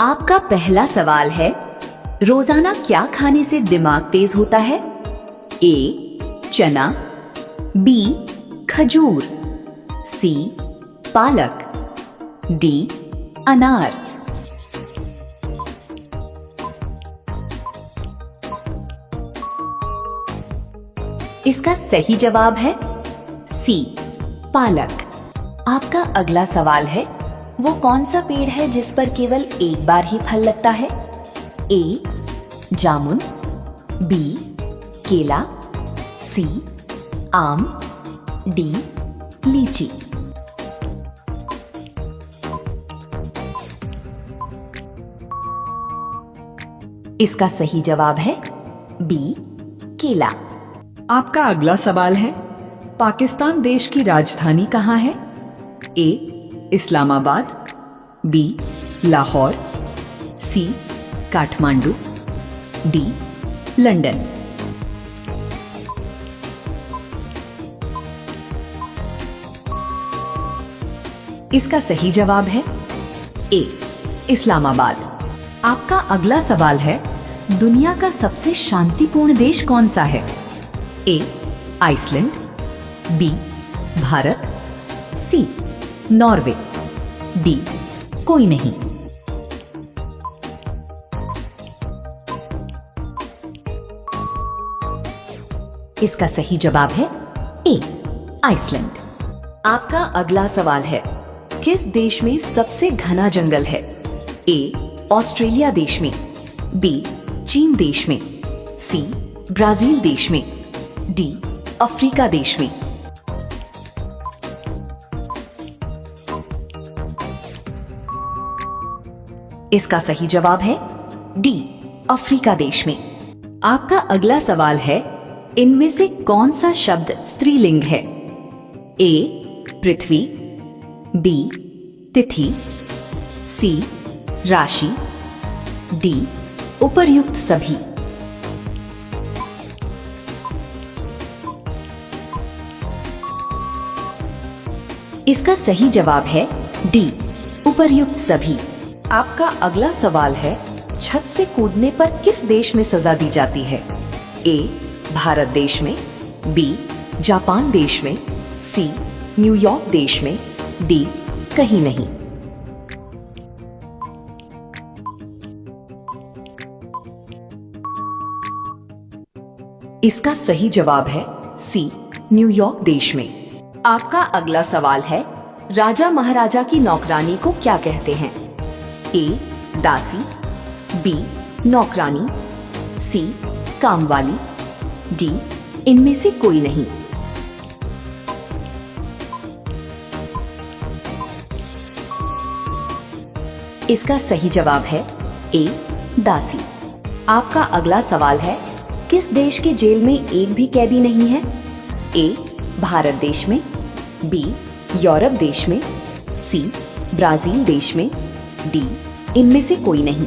आपका पहला सवाल है, रोजाना क्या खाने से दिमाग तेज होता है? ए चना, बी खजूर, सी पालक, डी अनार। इसका सही जवाब है सी पालक। आपका अगला सवाल है, वो कौन सा पेड़ है जिस पर केवल एक बार ही फल लगता है? ए जामुन, बी केला, सी आम, डी लीची। इसका सही जवाब है बी केला। आपका अगला सवाल है, पाकिस्तान देश की राजधानी कहाँ है? ए इस्लामाबाद, बी लाहौर, सी काठमांडू, डी लंदन। इसका सही जवाब है ए इस्लामाबाद। आपका अगला सवाल है, दुनिया का सबसे शांतिपूर्ण देश कौन सा है? ए आइसलैंड, बी भारत, सी नॉर्वे, डी कोई नहीं। इसका सही जवाब है ए आइसलैंड। आपका अगला सवाल है, किस देश में सबसे घना जंगल है? ए ऑस्ट्रेलिया देश में, बी चीन देश में, सी ब्राजील देश में, डी अफ्रीका देश में। इसका सही जवाब है डी अफ्रीका देश में। आपका अगला सवाल है, इनमें से कौन सा शब्द स्त्रीलिंग है? ए पृथ्वी, बी तिथि, सी राशि, डी उपर्युक्त सभी। इसका सही जवाब है डी उपर्युक्त सभी। आपका अगला सवाल है, छत से कूदने पर किस देश में सजा दी जाती है? ए भारत देश में, बी जापान देश में, सी न्यूयॉर्क देश में, डी कहीं नहीं। इसका सही जवाब है सी न्यूयॉर्क देश में। आपका अगला सवाल है, राजा महाराजा की नौकरानी को क्या कहते हैं? ए दासी, बी नौकरानी, सी कामवाली, डी इनमें से कोई नहीं। इसका सही जवाब है ए दासी। आपका अगला सवाल है, किस देश के जेल में एक भी कैदी नहीं है? ए भारत देश में, बी यूरोप देश में, सी ब्राजील देश में, डी इनमें से कोई नहीं।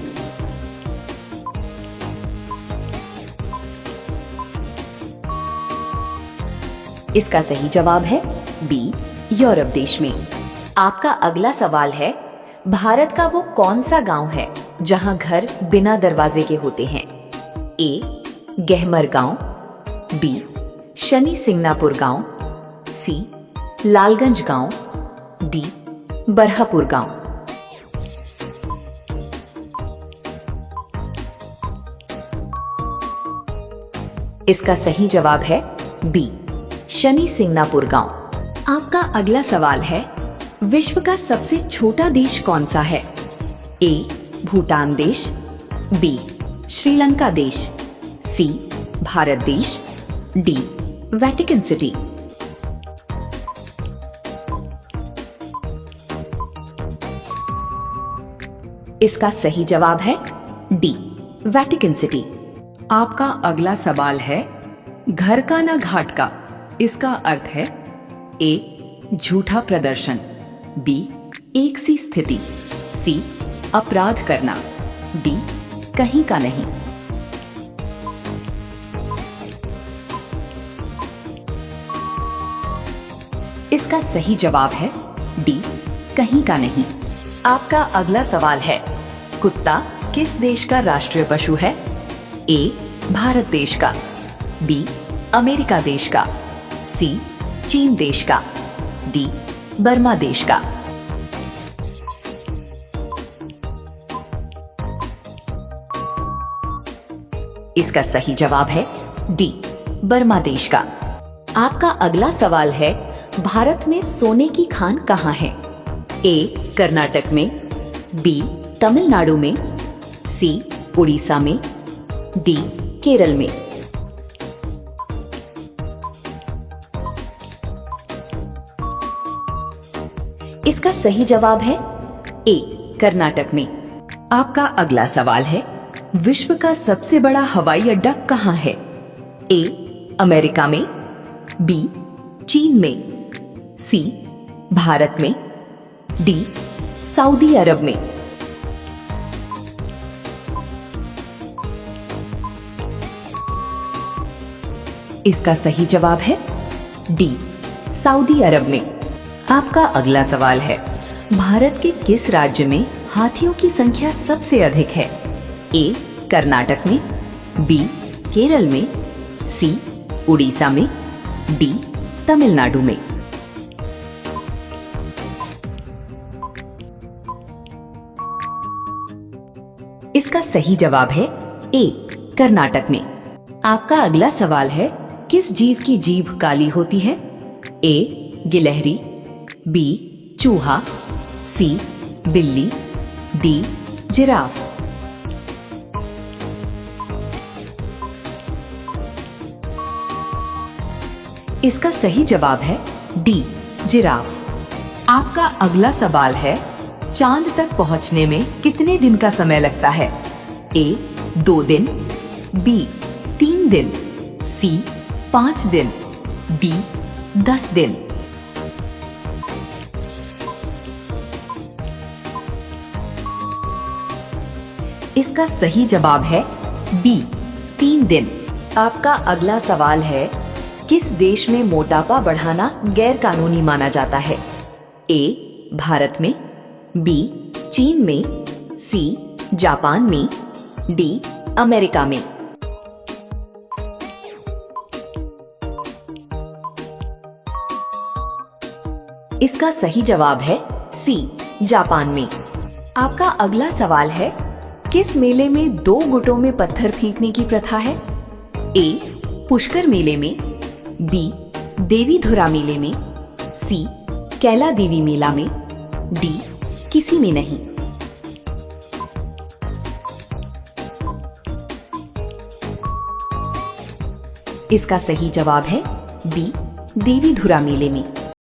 इसका सही जवाब है बी यूरोप देश में। आपका अगला सवाल है, भारत का वो कौन सा गांव है जहां घर बिना दरवाजे के होते हैं? ए गहमर गांव, बी शनि सिंगनापुर गांव, सी लालगंज गांव, डी बरहापुर गांव। इसका सही जवाब है बी शनि सिंगनापुर गांव। आपका अगला सवाल है, विश्व का सबसे छोटा देश कौन सा है? ए भूटान देश, बी श्रीलंका देश, सी भारत देश, डी वेटिकन सिटी। इसका सही जवाब है डी वेटिकन सिटी। आपका अगला सवाल है, घर का ना घाट का, इसका अर्थ है ए झूठा प्रदर्शन, बी एक सी स्थिति, सी अपराध करना, डी कहीं का नहीं। इसका सही जवाब है डी कहीं का नहीं। आपका अगला सवाल है, कुत्ता किस देश का राष्ट्रीय पशु है? ए भारत देश का, बी अमेरिका देश का, सी चीन देश का, डी बर्मा देश का। इसका सही जवाब है डी बर्मा देश का। आपका अगला सवाल है, भारत में सोने की खान कहाँ है? ए कर्नाटक में, बी तमिलनाडु में, सी उड़ीसा में, डी केरल में। इसका सही जवाब है ए कर्नाटक में। आपका अगला सवाल है, विश्व का सबसे बड़ा हवाई अड्डा कहाँ है? ए अमेरिका में, बी चीन में, सी भारत में, डी सऊदी अरब में। इसका सही जवाब है डी सऊदी अरब में। आपका अगला सवाल है, भारत के किस राज्य में हाथियों की संख्या सबसे अधिक है? ए कर्नाटक में, बी केरल में, सी उड़ीसा में, डी तमिलनाडु में। इसका सही जवाब है ए कर्नाटक में। आपका अगला सवाल है, किस जीव की जीभ काली होती है? ए गिलहरी, बी चूहा, सी बिल्ली, डी जिराफ। इसका सही जवाब है डी जिराफ। आपका अगला सवाल है, चांद तक पहुंचने में कितने दिन का समय लगता है? ए 2 दिन, बी 3 दिन, सी 5 दिन, डी 10 दिन। इसका सही जवाब है बी 3 दिन। आपका अगला सवाल है, किस देश में मोटापा बढ़ाना गैर कानूनी माना जाता है? ए भारत में, बी चीन में, सी जापान में, डी अमेरिका में। इसका सही जवाब है सी जापान में। आपका अगला सवाल है, किस मेले में 2 गुटों में पत्थर फेंकने की प्रथा है? ए पुष्कर मेले में, बी देवीधुरा मेले में, सी कैला देवी मेला में, डी किसी में नहीं। इसका सही जवाब है बी देवीधुरा मेले में।